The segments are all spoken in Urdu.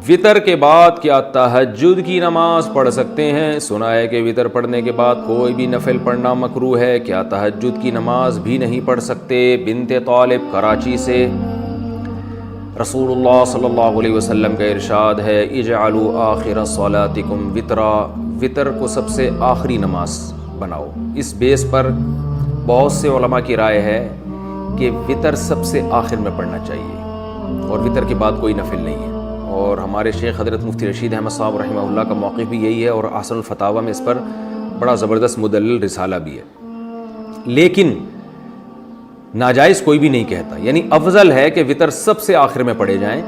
وطر کے بعد کیا تہجد کی نماز پڑھ سکتے ہیں؟ سنا ہے کہ وطر پڑھنے کے بعد کوئی بھی نفل پڑھنا مکروہ ہے، کیا تہجد کی نماز بھی نہیں پڑھ سکتے؟ بنت طالب کراچی سے۔ رسول اللہ صلی اللہ علیہ وسلم کا ارشاد ہے اجعلوا آخر صلاتکم وطرا، وطر کو سب سے آخری نماز بناؤ۔ اس بیس پر بہت سے علماء کی رائے ہے کہ وطر سب سے آخر میں پڑھنا چاہیے اور وطر کے بعد کوئی نفل نہیں ہے، اور ہمارے شیخ حضرت مفتی رشید احمد صاحب رحمہ اللہ کا موقف بھی یہی ہے، اور احسن الفتاوی میں اس پر بڑا زبردست مدلل رسالہ بھی ہے۔ لیکن ناجائز کوئی بھی نہیں کہتا، یعنی افضل ہے کہ وطر سب سے آخر میں پڑھے جائیں،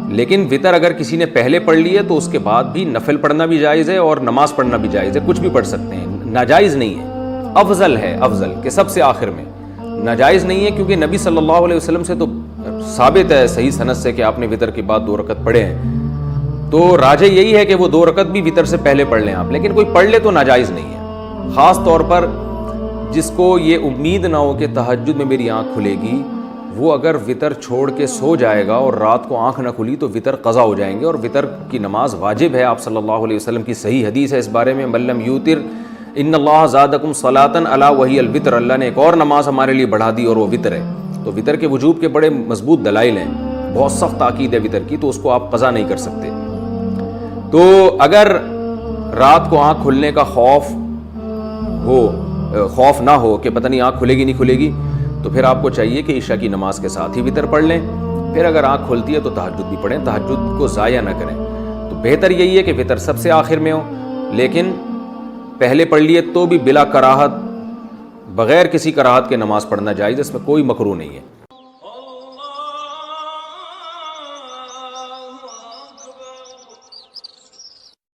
لیکن وطر اگر کسی نے پہلے پڑھ لی ہے تو اس کے بعد بھی نفل پڑھنا بھی جائز ہے اور نماز پڑھنا بھی جائز ہے، کچھ بھی پڑھ سکتے ہیں، ناجائز نہیں ہے۔ افضل ہے، افضل کہ سب سے آخر میں، ناجائز نہیں ہے، کیونکہ نبی صلی اللہ علیہ وسلم سے تو ثابت ہے صحیح سند سے کہ آپ نے وطر کے بعد 2 رکعت پڑھے ہیں، تو راجح یہی ہے کہ وہ 2 رکعت بھی وطر سے پہلے پڑھ لیں آپ، لیکن کوئی پڑھ لے تو ناجائز نہیں ہے۔ خاص طور پر جس کو یہ امید نہ ہو کہ تہجد میں میری آنکھ کھلے گی، وہ اگر وطر چھوڑ کے سو جائے گا اور رات کو آنکھ نہ کھلی تو وطر قضا ہو جائیں گے، اور وطر کی نماز واجب ہے۔ آپ صلی اللہ علیہ وسلم کی صحیح حدیث ہے اس بارے میں، من لم یوتر ان اللہ زادکم صلاۃ الا وہی الوتر، اللہ نے ایک اور نماز ہمارے لیے بڑھا دی اور وہ وطر ہے۔ تو وطر کے وجوب کے بڑے مضبوط دلائل ہیں، بہت سخت تاکید ہے وطر کی، تو اس کو آپ قضا نہیں کر سکتے۔ تو اگر رات کو آنکھ کھلنے کا خوف نہ ہو کہ پتہ نہیں آنکھ کھلے گی نہیں کھلے گی، تو پھر آپ کو چاہیے کہ عشاء کی نماز کے ساتھ ہی وطر پڑھ لیں، پھر اگر آنکھ کھلتی ہے تو تہجد بھی پڑھیں، تہجد کو ضائع نہ کریں۔ تو بہتر یہی ہے کہ وطر سب سے آخر میں ہو، لیکن پہلے پڑھ لیے تو بھی بلا کراہت، بغیر کسی کراہت کے نماز پڑھنا جائز، اس میں کوئی مکروہ نہیں ہے۔